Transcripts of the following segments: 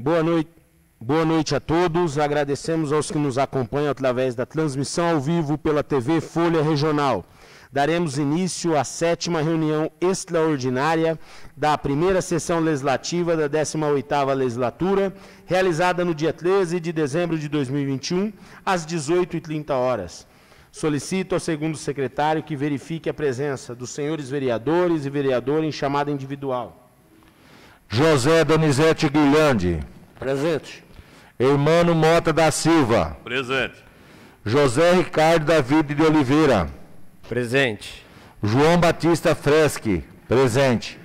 Boa noite a todos. Agradecemos aos que nos acompanham através da transmissão ao vivo pela TV Folha Regional. Daremos início à 7ª reunião extraordinária da primeira sessão legislativa da 18ª legislatura, realizada no dia 13 de dezembro de 2021, às 18h30. Solicito ao segundo secretário que verifique a presença dos senhores vereadores e vereadora em chamada individual. José Donizete Guilhande. Presente. Hermano Mota da Silva. Presente. José Ricardo David de Oliveira. Presente. João Batista Freschi. Presente.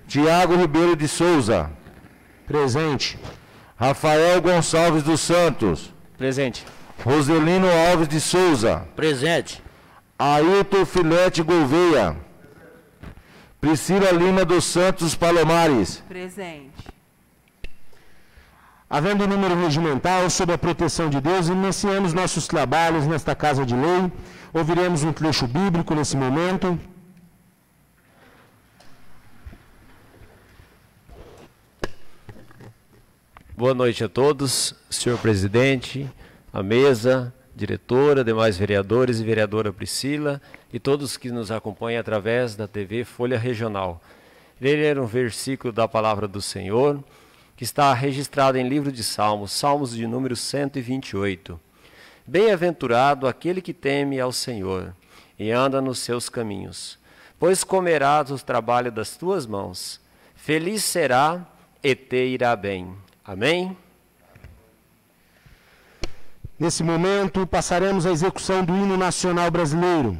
Tiago Ribeiro de Souza. Presente. Rafael Gonçalves dos Santos. Presente. Roselino Alves de Souza. Presente. Ailton Filete Gouveia. Priscila Lima dos Santos Palomares. Presente. Havendo número regimental, sob a proteção de Deus, iniciamos nossos trabalhos nesta Casa de Lei. Ouviremos um trecho bíblico nesse momento. Boa noite a todos, senhor presidente, a mesa, diretora, demais vereadores e vereadora Priscila e todos que nos acompanham através da TV Folha Regional. Irei ler um versículo da palavra do Senhor, que está registrado em livro de Salmos, Salmos de número 128. Bem-aventurado aquele que teme ao Senhor e anda nos seus caminhos, pois comerás o trabalho das tuas mãos. Feliz será e te irá bem. Amém? Nesse momento, passaremos à execução do hino nacional brasileiro.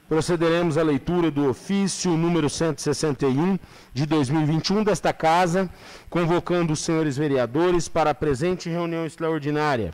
Procederemos à leitura do ofício número 161 de 2021 desta Casa, convocando os senhores vereadores para a presente reunião extraordinária.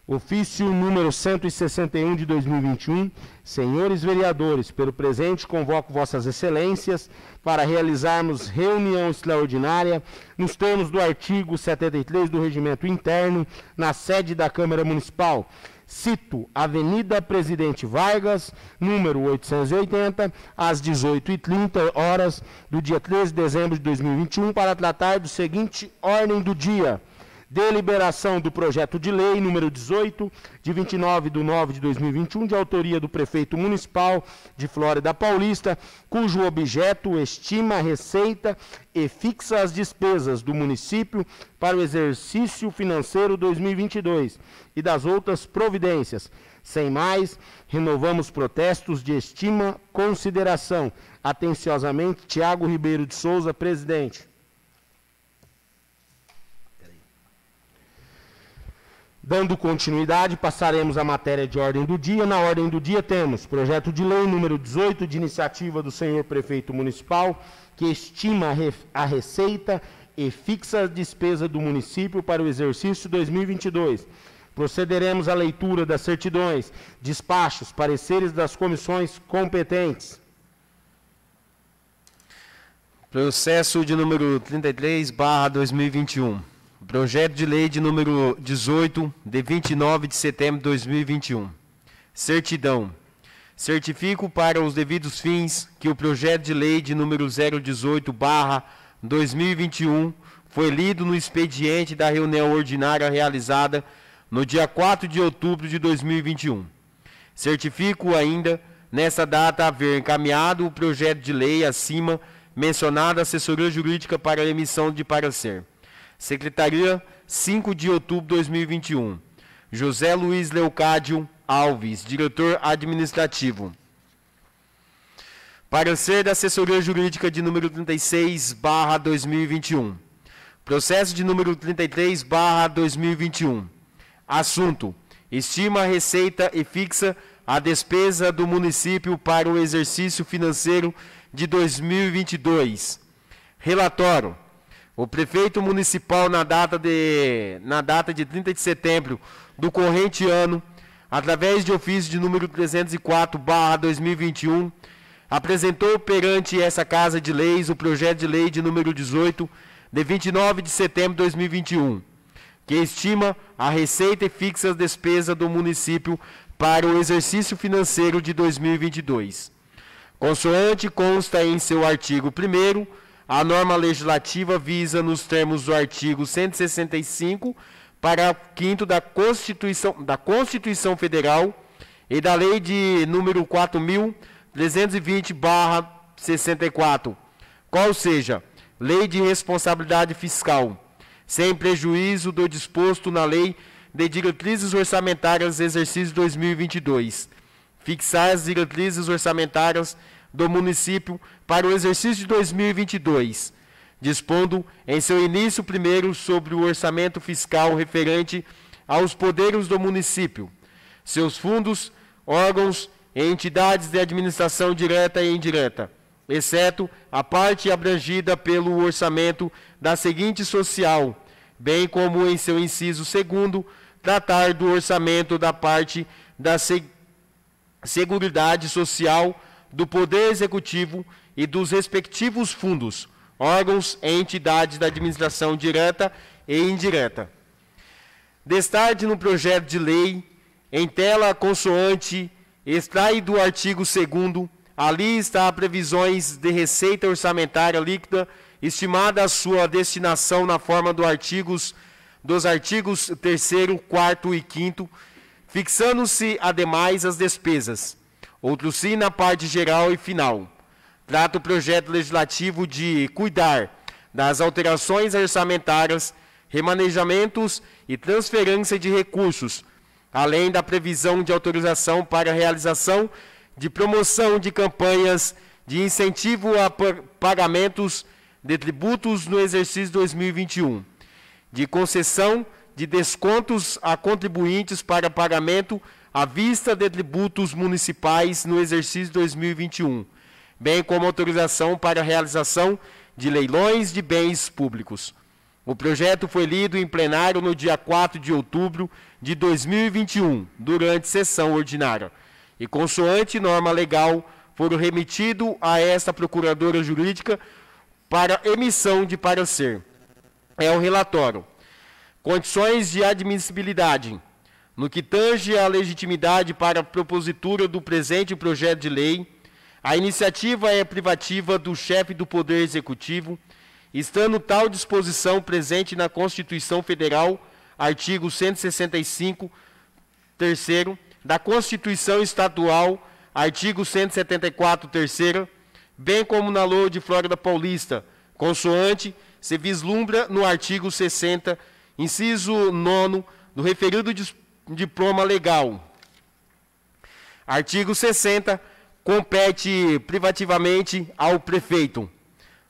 Ofício número 161 de 2021, senhores vereadores, pelo presente convoco vossas excelências para realizarmos reunião extraordinária nos termos do artigo 73 do Regimento Interno, na sede da Câmara Municipal. Cito, Avenida Presidente Vargas, número 880, às 18h30, do dia 13 de dezembro de 2021, para tratar do seguinte ordem do dia. Deliberação do projeto de lei número 18, de 29/9/2021, de autoria do prefeito municipal de Flórida Paulista, cujo objeto estima a receita e fixa as despesas do município para o exercício financeiro 2022 e das outras providências, Sem mais, renovamos protestos de estima, consideração. Atenciosamente, Tiago Ribeiro de Souza, presidente. Dando continuidade, passaremos à matéria de ordem do dia. Na ordem do dia temos projeto de lei número 18, de iniciativa do senhor prefeito municipal, que estima a receita e fixa a despesa do município para o exercício 2022. Procederemos à leitura das certidões, despachos, pareceres das comissões competentes. Processo de número 33/2021. Projeto de lei de número 18, de 29 de setembro de 2021. Certidão. Certifico para os devidos fins que o projeto de lei de número 018/2021 foi lido no expediente da reunião ordinária realizada no dia 4 de outubro de 2021. Certifico ainda, nessa data, haver encaminhado o projeto de lei acima mencionado à assessoria jurídica para emissão de parecer. Secretaria, 5 de outubro de 2021. José Luiz Leocádio Alves, diretor administrativo. Parecer da assessoria jurídica de número 36/2021. Processo de número 33/2021. Assunto: estima a receita e fixa a despesa do município para o exercício financeiro de 2022. Relatório: o prefeito municipal, na data de 30 de setembro do corrente ano, através de ofício de número 304/2021, apresentou perante essa Casa de Leis o projeto de lei de número 18, de 29 de setembro de 2021, que estima a receita e fixa a despesa do município para o exercício financeiro de 2022. Consoante consta em seu artigo 1º, a norma legislativa visa, nos termos do artigo 165, parágrafo 5º da Constituição Federal e da Lei de número 4.320/64, qual seja, Lei de Responsabilidade Fiscal, sem prejuízo do disposto na Lei de Diretrizes Orçamentárias Exercício 2022, fixar as diretrizes orçamentárias do município para o exercício de 2022, dispondo em seu início primeiro sobre o orçamento fiscal referente aos poderes do município, seus fundos, órgãos e entidades de administração direta e indireta, exceto a parte abrangida pelo orçamento da seguinte social, bem como em seu inciso 2º, tratar do orçamento da parte da Seguridade Social, do Poder Executivo e dos respectivos fundos, órgãos e entidades da administração direta e indireta. Destaque no projeto de lei, em tela consoante, extrai do artigo 2º, ali está previsões de receita orçamentária líquida, estimada a sua destinação na forma dos artigos 3º, 4º e 5º, fixando-se, ademais, as despesas. Outro sim na parte geral e final. Trata o projeto legislativo de cuidar das alterações orçamentárias, remanejamentos e transferência de recursos, além da previsão de autorização para a realização de promoção de campanhas de incentivo a pagamentos de tributos no exercício 2021, de concessão de descontos a contribuintes para pagamento à vista de tributos municipais no exercício 2021, bem como autorização para a realização de leilões de bens públicos. O projeto foi lido em plenário no dia 4 de outubro de 2021, durante sessão ordinária, e consoante norma legal, foram remetidos a esta Procuradora Jurídica para emissão de parecer. É o relatório. Condições de admissibilidade. No que tange à legitimidade para a propositura do presente projeto de lei, a iniciativa é privativa do chefe do Poder Executivo, estando tal disposição presente na Constituição Federal, artigo 165, 3º, da Constituição Estadual, artigo 174, 3º, bem como na Lei de Flórida Paulista, consoante se vislumbra no artigo 60, inciso 9, do referido diploma legal. Artigo 60. Compete privativamente ao prefeito.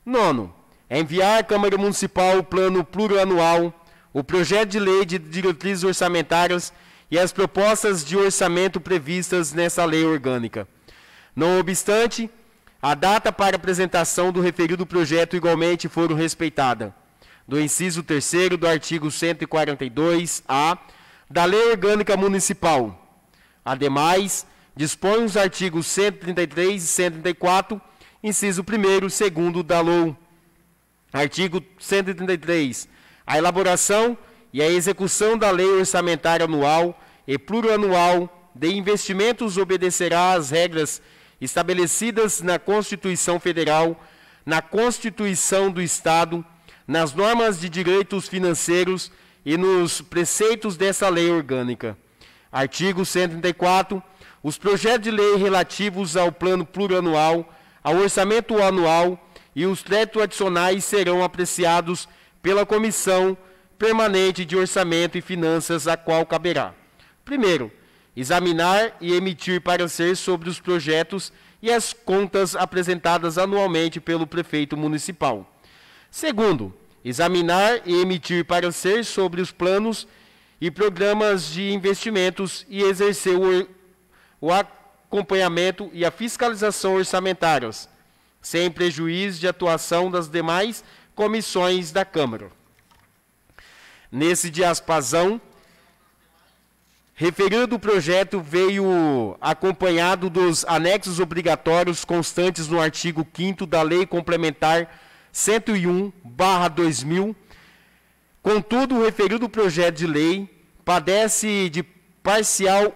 9º. Enviar à Câmara Municipal o plano plurianual, o projeto de lei de diretrizes orçamentárias e as propostas de orçamento previstas nessa lei orgânica. Não obstante, a data para apresentação do referido projeto igualmente foram respeitada. Do inciso 3º do artigo 142-A da Lei Orgânica Municipal. Ademais, dispõe os artigos 133 e 134, inciso 1º e 2º da LOU. Artigo 133. A elaboração e a execução da Lei Orçamentária Anual e Plurianual de Investimentos obedecerá às regras estabelecidas na Constituição Federal, na Constituição do Estado, nas normas de direitos financeiros e nos preceitos dessa lei orgânica. Artigo 134. Os projetos de lei relativos ao plano plurianual, ao orçamento anual e os créditos adicionais serão apreciados pela Comissão Permanente de Orçamento e Finanças, a qual caberá: primeiro, examinar e emitir parecer sobre os projetos e as contas apresentadas anualmente pelo prefeito municipal. Segundo, examinar e emitir parecer sobre os planos e programas de investimentos e exercer o acompanhamento e a fiscalização orçamentários, sem prejuízo de atuação das demais comissões da Câmara. Nesse diapasão, referido projeto veio acompanhado dos anexos obrigatórios constantes no artigo 5º da Lei Complementar 101/2000. Contudo, o referido projeto de lei padece de parcial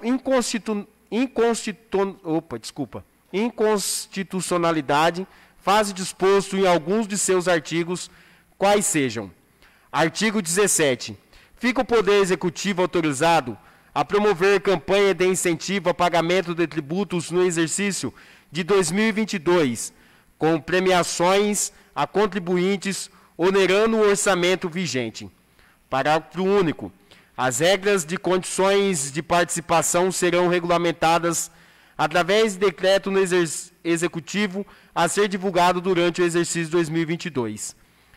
inconstitucionalidade, fase disposto em alguns de seus artigos, quais sejam: artigo 17. Fica o Poder Executivo autorizado a promover campanha de incentivo a pagamento de tributos no exercício de 2022, com premiações a contribuintes, onerando o orçamento vigente. Parágrafo único. As regras de condições de participação serão regulamentadas através de decreto no Executivo a ser divulgado durante o exercício 2022.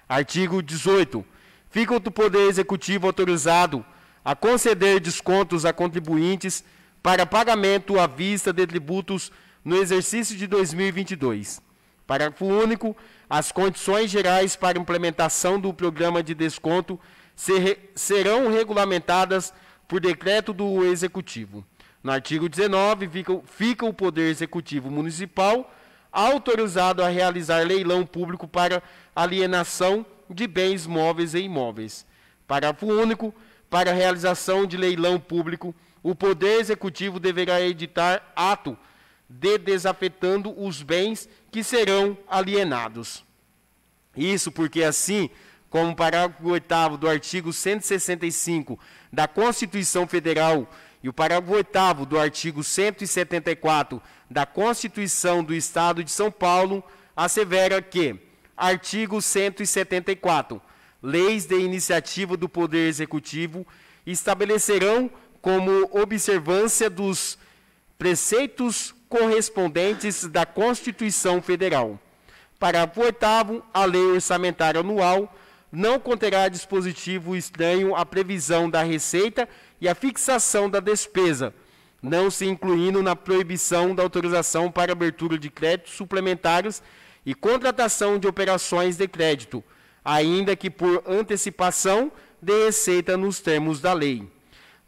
Artigo 18. Fica o Poder Executivo autorizado a conceder descontos a contribuintes para pagamento à vista de tributos no exercício de 2022. Parágrafo único. As condições gerais para implementação do programa de desconto serão regulamentadas por decreto do Executivo. No artigo 19, fica o Poder Executivo Municipal autorizado a realizar leilão público para alienação de bens móveis e imóveis. Parágrafo único. Para a realização de leilão público, o Poder Executivo deverá editar ato desafetando os bens que serão alienados. Isso porque, assim como o parágrafo 8º do artigo 165 da Constituição Federal e o parágrafo 8º do artigo 174 da Constituição do Estado de São Paulo, assevera que: artigo 174. Leis de iniciativa do Poder Executivo estabelecerão, como observância dos preceitos correspondentes da Constituição Federal. Parágrafo 8º. A Lei Orçamentária Anual não conterá dispositivo estranho à previsão da receita e à fixação da despesa, não se incluindo na proibição da autorização para abertura de créditos suplementários e contratação de operações de crédito, ainda que por antecipação de receita nos termos da lei.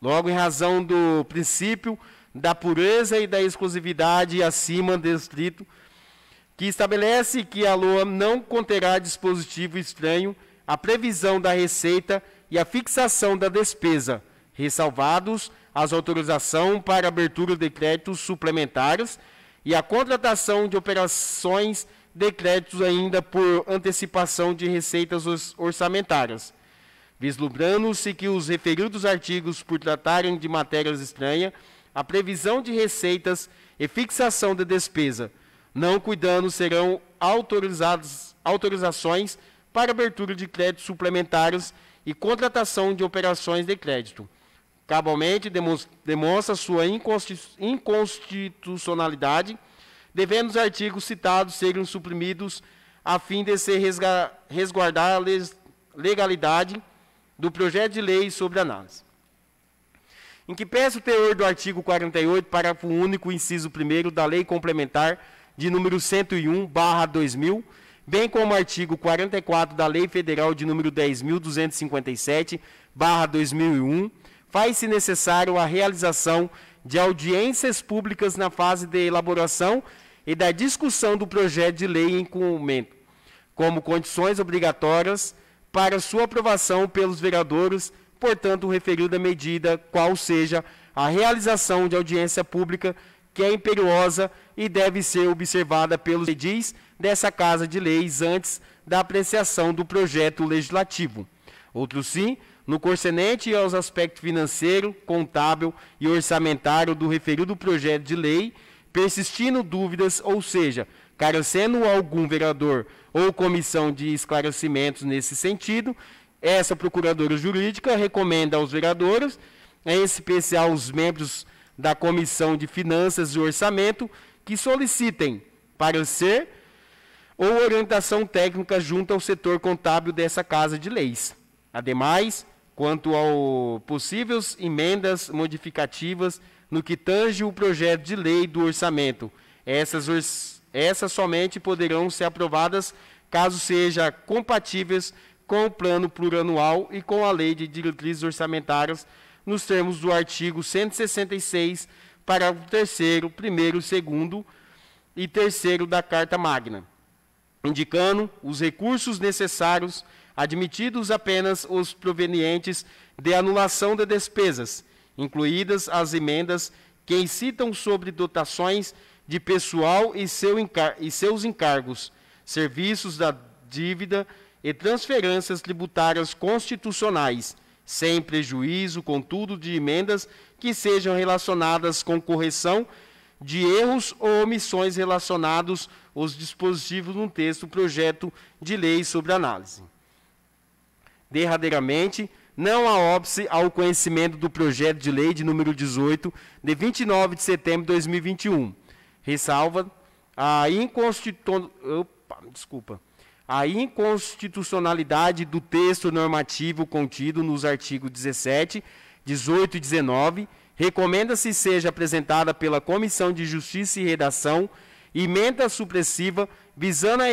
Logo, em razão do princípio da pureza e da exclusividade acima descrito, que estabelece que a LOA não conterá dispositivo estranho à previsão da receita e à fixação da despesa, ressalvados as autorização para abertura de créditos suplementários e a contratação de operações de créditos ainda por antecipação de receitas orçamentárias, vislumbrando-se que os referidos artigos, por tratarem de matérias estranhas, a previsão de receitas e fixação de despesa, não cuidando, serão autorizações para abertura de créditos suplementários e contratação de operações de crédito. Cabalmente demonstra sua inconstitucionalidade, devendo os artigos citados serem suprimidos a fim de se resguardar a legalidade do projeto de lei sobre análise. Em que pese o teor do artigo 48, parágrafo único, inciso 1º da Lei Complementar de número 101/2000, bem como o artigo 44 da Lei Federal de número 10.257/2001, faz-se necessário a realização de audiências públicas na fase de elaboração e da discussão do projeto de lei em comento, como condições obrigatórias para sua aprovação pelos vereadores, portanto, referida medida qual seja a realização de audiência pública, que é imperiosa e deve ser observada pelos edis dessa Casa de Leis antes da apreciação do projeto legislativo. Outro sim, no concernente aos aspectos financeiro, contábil e orçamentário do referido projeto de lei, persistindo dúvidas, ou seja, carecendo algum vereador ou comissão de esclarecimentos nesse sentido, essa Procuradora Jurídica recomenda aos vereadores, em especial os membros da Comissão de Finanças e Orçamento, que solicitem parecer ou orientação técnica junto ao setor contábil dessa Casa de Leis. Ademais, quanto ao possíveis emendas modificativas no que tange o projeto de lei do orçamento, essas somente poderão ser aprovadas caso sejam compatíveis com o plano plurianual e com a lei de diretrizes orçamentárias nos termos do artigo 166, parágrafo 3º, 1º, 2º e 3º da Carta Magna, indicando os recursos necessários, admitidos apenas os provenientes de anulação de despesas, incluídas as emendas que incitam sobre dotações de pessoal e seus encargos, serviços da dívida e transferências tributárias constitucionais, sem prejuízo, contudo, de emendas que sejam relacionadas com correção de erros ou omissões relacionados aos dispositivos no texto projeto de lei sobre análise. Derradeiramente, não há óbice ao conhecimento do projeto de lei de número 18, de 29 de setembro de 2021. Ressalva a inconstitucionalidade do texto normativo contido nos artigos 17, 18 e 19. Recomenda-se seja apresentada pela Comissão de Justiça e Redação emenda supressiva visando a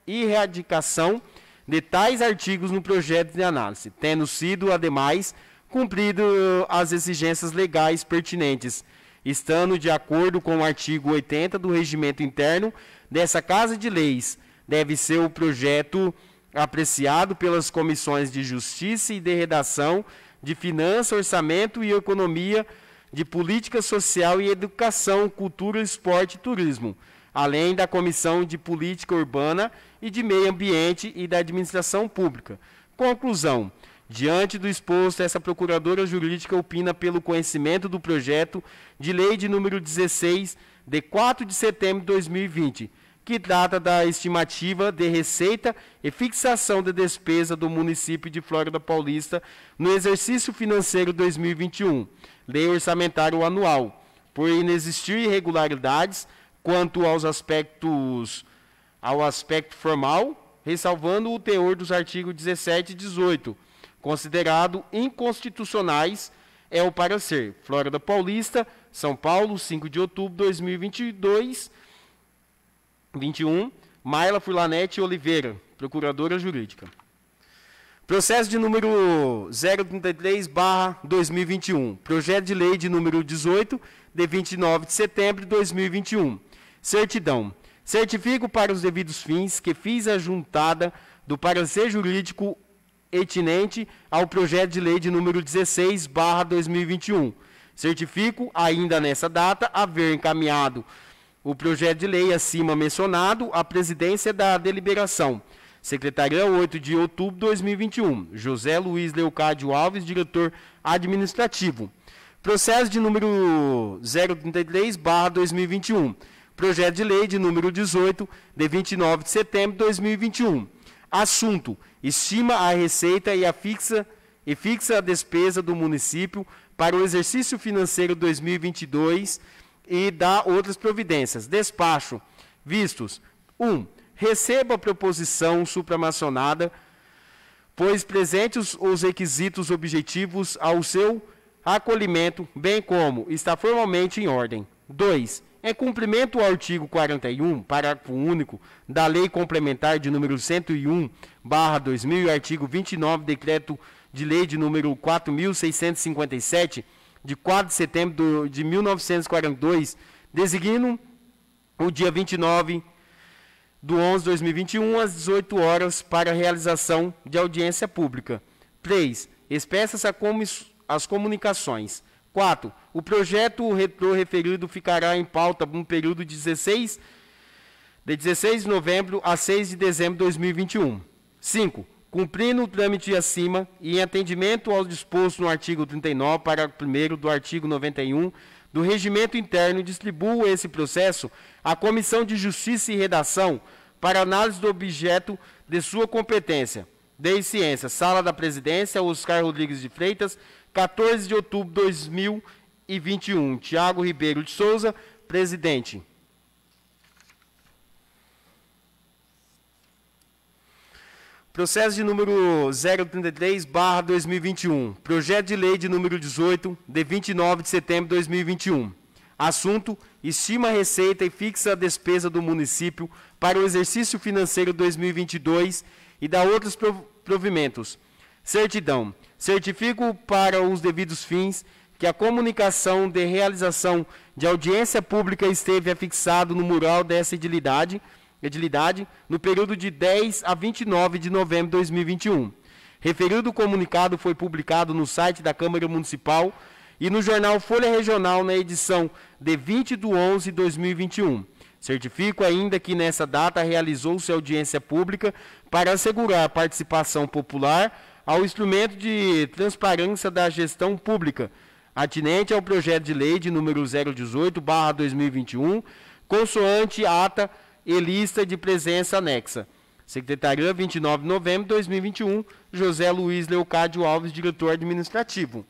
erradicação de tais artigos no projeto de análise, tendo sido, ademais, cumprido as exigências legais pertinentes, estando de acordo com o artigo 80 do Regimento Interno dessa Casa de Leis. Deve ser o projeto apreciado pelas comissões de Justiça e de Redação, de Finanças, Orçamento e Economia, de Política Social e Educação, Cultura, Esporte e Turismo, além da Comissão de Política Urbana e de Meio Ambiente e da Administração Pública. Conclusão. Diante do exposto, essa Procuradora Jurídica opina pelo conhecimento do projeto de lei de número 16, de 4 de setembro de 2020, que trata da estimativa de receita e fixação de despesa do município de Flórida Paulista no exercício financeiro 2021, lei orçamentária anual, por inexistir irregularidades quanto ao aspecto formal, ressalvando o teor dos artigos 17 e 18, considerado inconstitucionais, é o parecer. Flórida Paulista, São Paulo, 5 de outubro de 2021, Mayla Furlanete Oliveira, Procuradora Jurídica. Processo de número 033/2021, projeto de lei de número 18, de 29 de setembro de 2021. Certidão. Certifico para os devidos fins que fiz a juntada do parecer jurídico atinente ao projeto de lei de número 16/2021. Certifico, ainda nessa data, haver encaminhado o projeto de lei acima mencionado à presidência da deliberação. Secretaria 8 de outubro de 2021. José Luiz Leocádio Alves, diretor administrativo. Processo de número 033/2021. Projeto de lei de número 18, de 29 de setembro de 2021. Assunto: estima a receita e fixa a despesa do município para o exercício financeiro 2022 e da outras providências. Despacho. Vistos. 1. Receba a proposição supramencionada, pois presentes os requisitos objetivos ao seu acolhimento, bem como está formalmente em ordem. 2. Em cumprimento ao artigo 41, parágrafo único, da Lei Complementar de número 101/2000 e artigo 29 do Decreto de Lei de número 4.657, de 4 de setembro de 1942, designando o dia 29 de 11 de 2021, às 18 horas, para a realização de audiência pública. 3. Expressas as comunicações. 4. O projeto referido ficará em pauta no período de 16 de novembro a 6 de dezembro de 2021. 5. Cumprindo o trâmite acima e em atendimento ao disposto no artigo 39, parágrafo 1º do artigo 91 do Regimento Interno, distribuo esse processo à Comissão de Justiça e Redação para análise do objeto de sua competência. Lei e Ciência, Sala da Presidência, Oscar Rodrigues de Freitas, 14 de outubro de 2021. Tiago Ribeiro de Souza, presidente. Processo de número 033/2021. Projeto de lei de número 18, de 29 de setembro de 2021. Assunto: estima a receita e fixa a despesa do município para o exercício financeiro 2022 e dá outros provimentos. Certidão. Certifico para os devidos fins que a comunicação de realização de audiência pública esteve afixado no mural dessa edilidade no período de 10 a 29 de novembro de 2021. Referido comunicado foi publicado no site da Câmara Municipal e no jornal Folha Regional na edição de 20 de 11 de 2021. Certifico ainda que nessa data realizou-se audiência pública para assegurar a participação popular ao instrumento de transparência da gestão pública, atinente ao projeto de lei de número 018/2021, consoante ata e lista de presença anexa. Secretaria, 29 de novembro de 2021, José Luiz Leocádio Alves, diretor administrativo.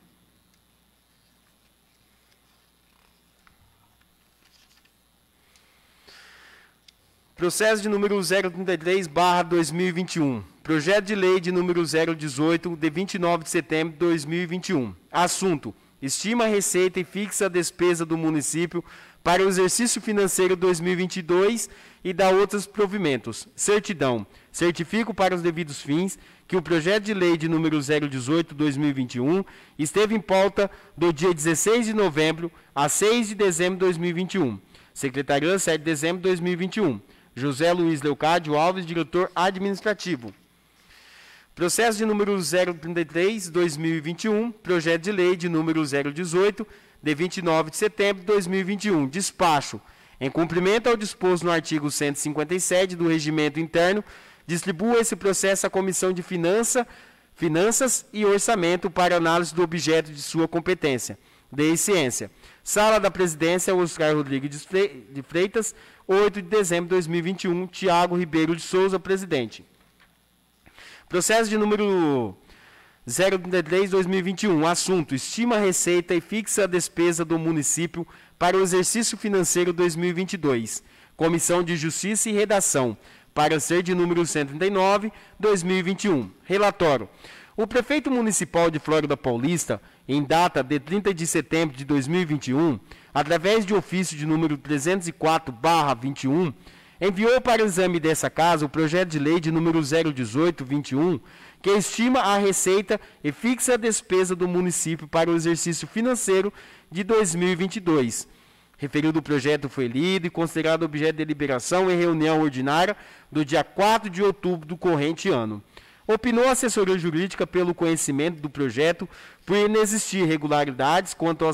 Processo de número 033/2021. Projeto de lei de número 018, de 29 de setembro de 2021. Assunto: estima a receita e fixa a despesa do município para o exercício financeiro 2022 e dá outros provimentos. Certidão. Certifico para os devidos fins que o projeto de lei de número 018/2021 esteve em pauta do dia 16 de novembro a 6 de dezembro de 2021. Secretaria, 7 de dezembro de 2021. José Luiz Leocádio Alves, diretor administrativo. Processo de número 033/2021, projeto de lei de número 018, de 29 de setembro de 2021. Despacho. Em cumprimento ao disposto no artigo 157 do Regimento Interno, distribuo esse processo à Comissão de Finanças e Orçamento para análise do objeto de sua competência. Lei e Ciência. Sala da Presidência, Oscar Rodrigues de Freitas, 8 de dezembro de 2021. Tiago Ribeiro de Souza, presidente. Processo de número 033/2021. Assunto: estima a receita e fixa a despesa do município para o exercício financeiro 2022. Comissão de Justiça e Redação. Parecer de número 139/2021. Relatório. O prefeito municipal de Flórida Paulista, em data de 30 de setembro de 2021, através de ofício de número 304/21, enviou para o exame dessa casa o projeto de lei de número 018/21, que estima a receita e fixa a despesa do município para o exercício financeiro de 2022. Referido projeto foi lido e considerado objeto de deliberação em reunião ordinária do dia 4 de outubro do corrente ano. Opinou a assessoria jurídica pelo conhecimento do projeto por inexistir irregularidades quanto ao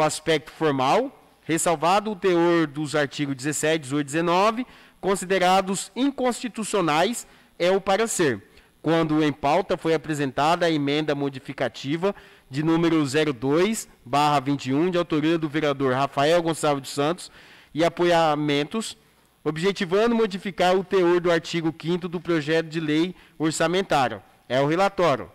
aspecto formal, ressalvado o teor dos artigos 17, 18 e 19, considerados inconstitucionais, é o parecer. Quando em pauta foi apresentada a emenda modificativa de número 02/21, de autoria do vereador Rafael Gonçalves dos Santos, e apoiamentos, objetivando modificar o teor do artigo 5º do projeto de lei orçamentária. É o relatório.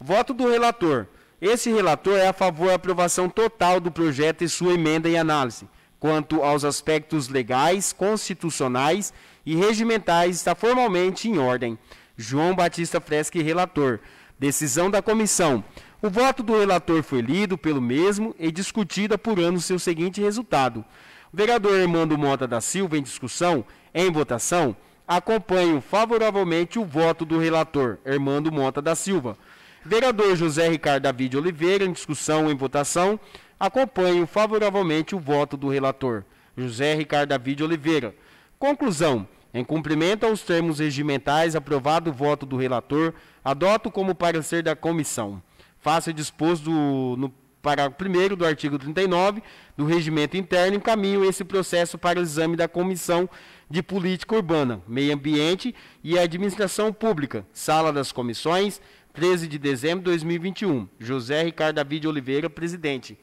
Voto do relator. Esse relator é a favor da aprovação total do projeto e sua emenda e análise. Quanto aos aspectos legais, constitucionais e regimentais, está formalmente em ordem. João Batista Freschi, relator. Decisão da comissão. O voto do relator foi lido pelo mesmo e discutido apurando seu seguinte resultado. O vereador Armando Mota da Silva, em discussão, em votação, acompanho favoravelmente o voto do relator Armando Mota da Silva. Vereador José Ricardo David Oliveira, em discussão, em votação, acompanho favoravelmente o voto do relator José Ricardo David Oliveira. Conclusão. Em cumprimento aos termos regimentais, aprovado o voto do relator, adoto como parecer da comissão. Faço disposto no parágrafo 1º do artigo 39 do Regimento Interno, encaminho esse processo para o exame da Comissão de Política Urbana, Meio Ambiente e Administração Pública, Sala das Comissões, 13 de dezembro de 2021. José Ricardo David Oliveira, presidente.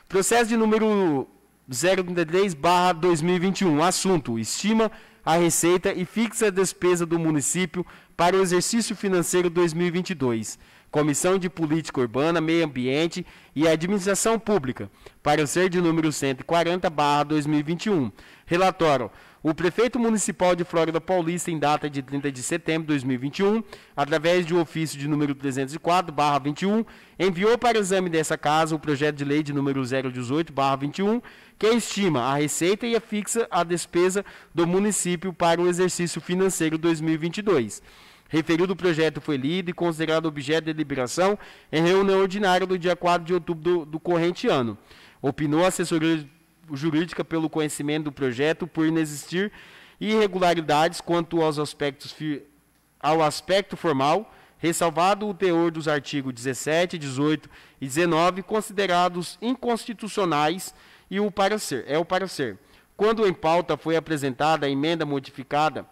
Processo de número 033/2021. Assunto: estima a receita e fixa a despesa do município para o exercício financeiro 2022. Comissão de Política Urbana, Meio Ambiente e Administração Pública. Parecer de número 140/2021. Relatório: o prefeito municipal de Flórida Paulista, em data de 30 de setembro de 2021, através de um ofício de número 304/21, enviou para exame dessa casa o projeto de lei de número 018/21, que estima a receita e fixa a despesa do município para o exercício financeiro 2022. Referido projeto foi lido e considerado objeto de deliberação em reunião ordinária do dia 4 de outubro do corrente ano. Opinou a assessoria jurídica pelo conhecimento do projeto por inexistir irregularidades quanto ao aspecto formal, ressalvado o teor dos artigos 17, 18 e 19, considerados inconstitucionais, e o parecer. Quando em pauta foi apresentada a emenda modificada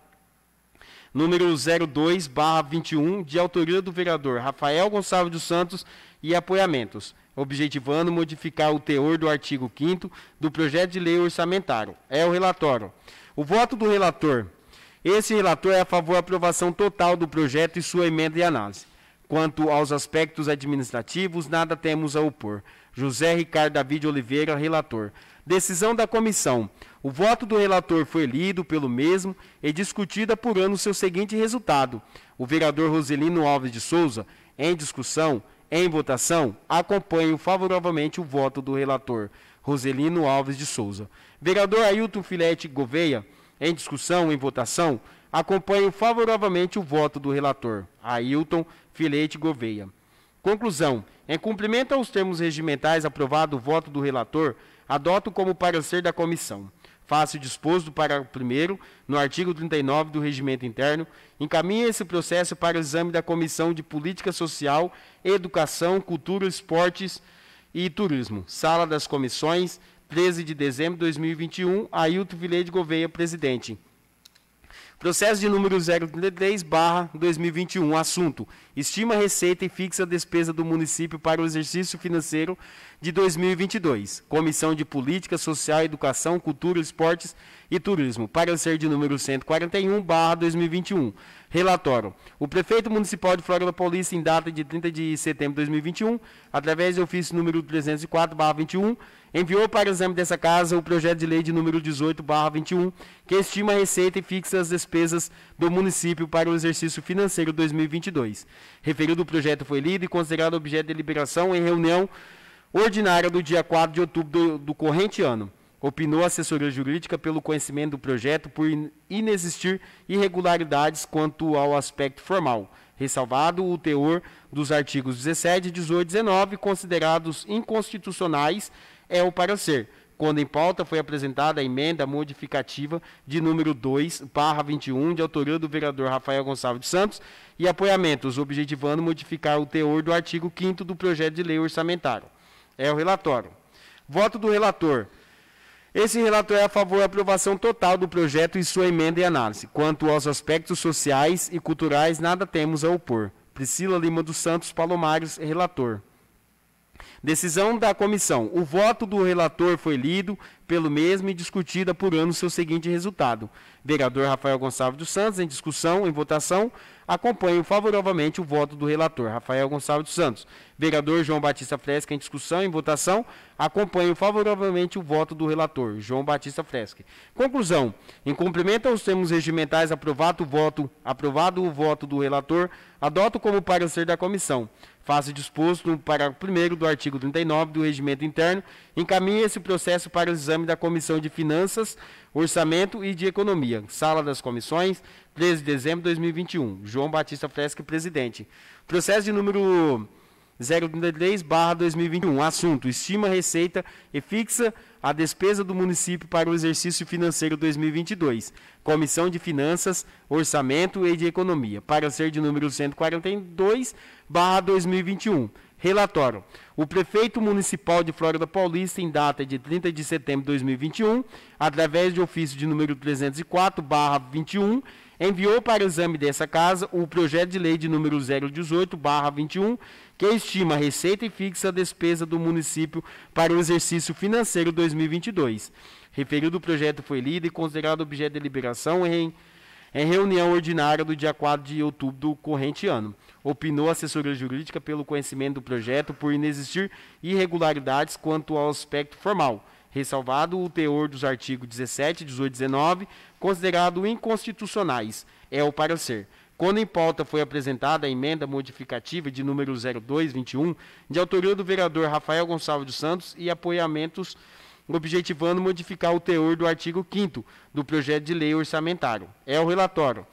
número 02/21, de autoria do vereador Rafael Gonçalves dos Santos e apoiamentos, objetivando modificar o teor do artigo 5º do projeto de lei orçamentário. É o relatório. O voto do relator. Esse relator é a favor da aprovação total do projeto e sua emenda e análise. Quanto aos aspectos administrativos, nada temos a opor. José Ricardo David Oliveira, relator. Decisão da comissão. O voto do relator foi lido pelo mesmo e discutido apurando seu seguinte resultado. O vereador Roselino Alves de Souza, em discussão, em votação, acompanho favoravelmente o voto do relator Roselino Alves de Souza. Vereador Ailton Filete Gouveia, em discussão, em votação, acompanho favoravelmente o voto do relator Ailton Filete Gouveia. Conclusão. Em cumprimento aos termos regimentais, aprovado o voto do relator, adoto como parecer da comissão. Faço disposto do parágrafo 1º, no artigo 39 do Regimento Interno, encaminha esse processo para o exame da Comissão de Política Social, Educação, Cultura, Esportes e Turismo. Sala das Comissões, 13 de dezembro de 2021, Ailton Filete Gouveia, presidente. Processo de número 033/2021. Assunto: estima a receita e fixa a despesa do município para o exercício financeiro de 2022. Comissão de Política Social, Educação, Cultura, Esportes e Turismo. Parecer de número 141/2021. Relatório: o prefeito municipal de Flórida Paulista, em data de 30 de setembro de 2021, através de ofício número 304/21, enviou para o exame dessa casa o projeto de lei de número 18/21, que estima a receita e fixa as despesas do município para o exercício financeiro 2022. Referido projeto foi lido e considerado objeto de deliberação em reunião ordinária do dia 4 de outubro do corrente ano. Opinou a assessoria jurídica pelo conhecimento do projeto por inexistir irregularidades quanto ao aspecto formal, ressalvado o teor dos artigos 17, 18 e 19, considerados inconstitucionais, é o parecer. Quando em pauta foi apresentada a emenda modificativa de número 2/21, de autoria do vereador Rafael Gonçalves dos Santos, e apoiamentos, objetivando modificar o teor do artigo 5º do projeto de lei orçamentário. É o relatório. Voto do relator. Esse relator é a favor da aprovação total do projeto e sua emenda e análise. Quanto aos aspectos sociais e culturais, nada temos a opor. Priscila Lima dos Santos Palomares, relator. Decisão da comissão. O voto do relator foi lido pelo mesmo e discutida por ano seu seguinte resultado. Vereador Rafael Gonçalves dos Santos, em discussão, em votação, acompanho favoravelmente o voto do relator, Rafael Gonçalves dos Santos. Vereador João Batista Fresca, em discussão, em votação, acompanho favoravelmente o voto do relator, João Batista Fresca. Conclusão. Em cumprimento aos termos regimentais, aprovado o voto do relator, adoto como parecer da comissão. Faço disposto no parágrafo 1º do artigo 39 do Regimento Interno, encaminhe esse processo para o exame da Comissão de Finanças, Orçamento e de Economia. Sala das Comissões, 13 de dezembro de 2021. João Batista Fresca, presidente. Processo de número 033/2021. Assunto: estima a receita e fixa a despesa do município para o exercício financeiro 2022. Comissão de Finanças, Orçamento e de Economia. Parecer de número 142/2021. Relatório. O prefeito municipal de Flórida Paulista, em data de 30 de setembro de 2021, através de ofício de número 304/21, enviou para o exame dessa casa o projeto de lei de número 018/21, que estima a receita e fixa a despesa do município para o exercício financeiro 2022. Referido projeto foi lido e considerado objeto de deliberação em reunião ordinária do dia 4 de outubro do corrente ano. Opinou a assessoria jurídica pelo conhecimento do projeto por inexistir irregularidades quanto ao aspecto formal, ressalvado o teor dos artigos 17, 18 e 19, considerado inconstitucionais. É o parecer. Quando em pauta foi apresentada a emenda modificativa de número 0221, de autoria do vereador Rafael Gonçalves dos Santos e apoiamentos objetivando modificar o teor do artigo 5º do projeto de lei orçamentário. É o relatório.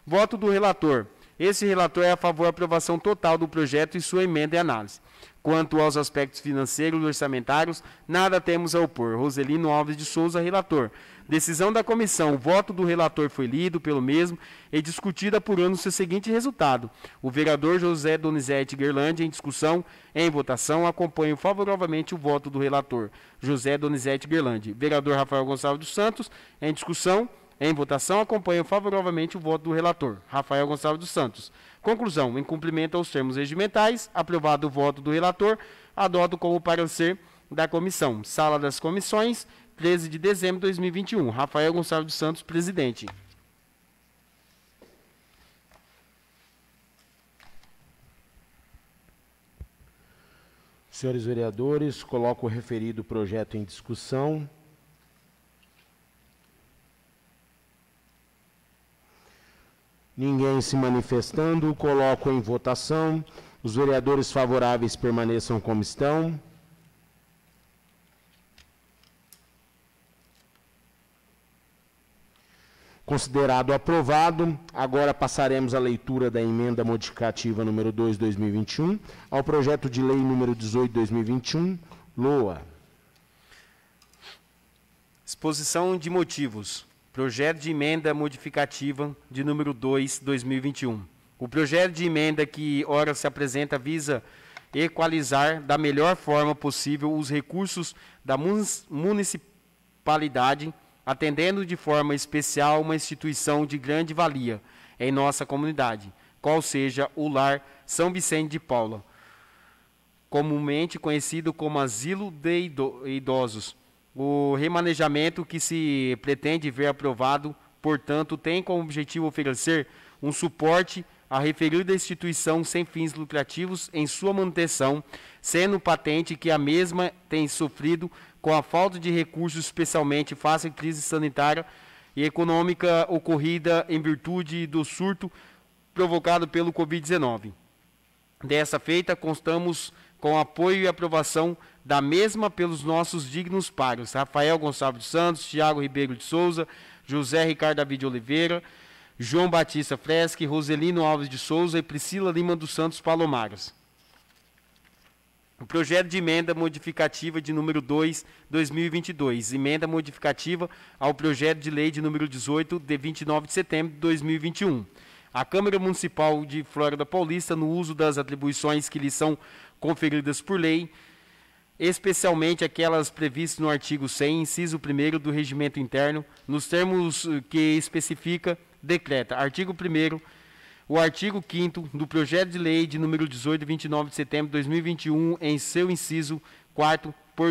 Voto do relator. Esse relator é a favor da aprovação total do projeto e sua emenda e análise. Quanto aos aspectos financeiros e orçamentários, nada temos a opor. Roselino Alves de Souza, relator. Decisão da comissão. O voto do relator foi lido pelo mesmo e discutida por ano seu seguinte resultado. O vereador José Donizete Guerlandi, em discussão, em votação, acompanha favoravelmente o voto do relator, José Donizete Guerlandi. Vereador Rafael Gonçalves dos Santos, em discussão, em votação, acompanho favoravelmente o voto do relator, Rafael Gonçalves dos Santos. Conclusão. Em cumprimento aos termos regimentais, aprovado o voto do relator, adoto como parecer da comissão. Sala das Comissões, 13 de dezembro de 2021. Rafael Gonçalves dos Santos, presidente. Senhores vereadores, coloco o referido projeto em discussão. Ninguém se manifestando, coloco em votação. Os vereadores favoráveis permaneçam como estão. Considerado aprovado, agora passaremos à leitura da emenda modificativa número 2/2021 ao projeto de lei número 18/2021, LOA. Exposição de motivos. Projeto de emenda modificativa de número 2/2021. O projeto de emenda que ora se apresenta visa equalizar da melhor forma possível os recursos da municipalidade, atendendo de forma especial uma instituição de grande valia em nossa comunidade, qual seja o Lar São Vicente de Paula, comumente conhecido como Asilo de Idosos. O remanejamento que se pretende ver aprovado, portanto, tem como objetivo oferecer um suporte à referida instituição sem fins lucrativos em sua manutenção, sendo patente que a mesma tem sofrido com a falta de recursos, especialmente face à crise sanitária e econômica ocorrida em virtude do surto provocado pelo Covid-19. Dessa feita, constamos com apoio e aprovação da mesma pelos nossos dignos pares, Rafael Gonçalves dos Santos, Tiago Ribeiro de Souza, José Ricardo David de Oliveira, João Batista Freschi, Roselino Alves de Souza e Priscila Lima dos Santos Palomares. O projeto de emenda modificativa de número 2/2022, emenda modificativa ao projeto de lei de número 18, de 29 de setembro de 2021. A Câmara Municipal de Flórida Paulista, no uso das atribuições que lhe são conferidas por lei, especialmente aquelas previstas no artigo 100, inciso 1º do Regimento Interno, nos termos que especifica, decreta. Artigo 1º. o artigo 5º do projeto de lei de número 18, de 29 de setembro de 2021, em seu inciso 4º, por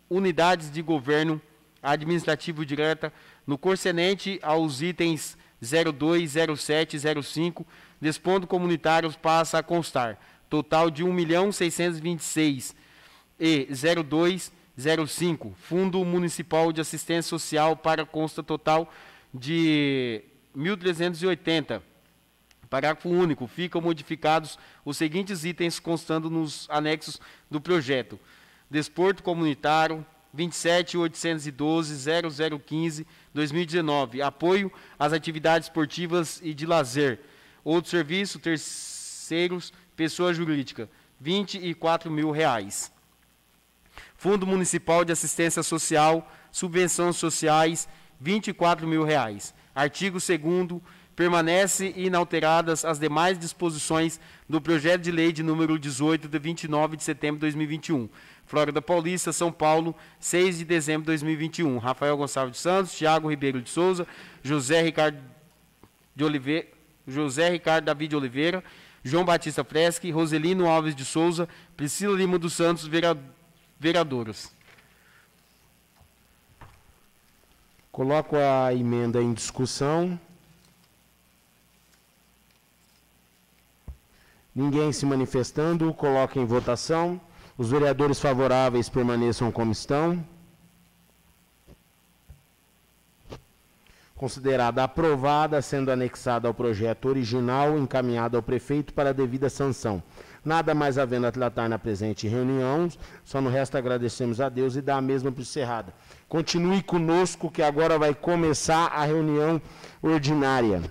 unidades de governo administrativo direta, no concernente aos itens 02, 07 e 05, desponto comunitários passa a constar total de 1.626 e 0205, Fundo Municipal de Assistência Social para consta total de 1.380. Parágrafo único. Ficam modificados os seguintes itens constando nos anexos do projeto: Desporto Comunitário 27.812.0015, 2019. Apoio às atividades esportivas e de lazer. Outro serviço, terceiros, pessoa jurídica, R$24 mil. Fundo Municipal de Assistência Social, subvenções sociais, R$24 mil. Artigo 2º. Permanece inalteradas as demais disposições do projeto de lei de número 18, de 29 de setembro de 2021. Flórida Paulista, São Paulo, 6 de dezembro de 2021. Rafael Gonçalves de Santos, Tiago Ribeiro de Souza, José Ricardo David de Oliveira, João Batista Freschi, Roselino Alves de Souza, Priscila Lima dos Santos, vereadoras. Coloco a emenda em discussão. Ninguém se manifestando, coloco em votação. Os vereadores favoráveis permaneçam como estão. Considerada aprovada, sendo anexada ao projeto original, encaminhada ao prefeito para a devida sanção. Nada mais havendo a tratar na presente reunião, só no resta agradecemos a Deus e dar a mesma por encerrada. Continue conosco, que agora vai começar a reunião ordinária.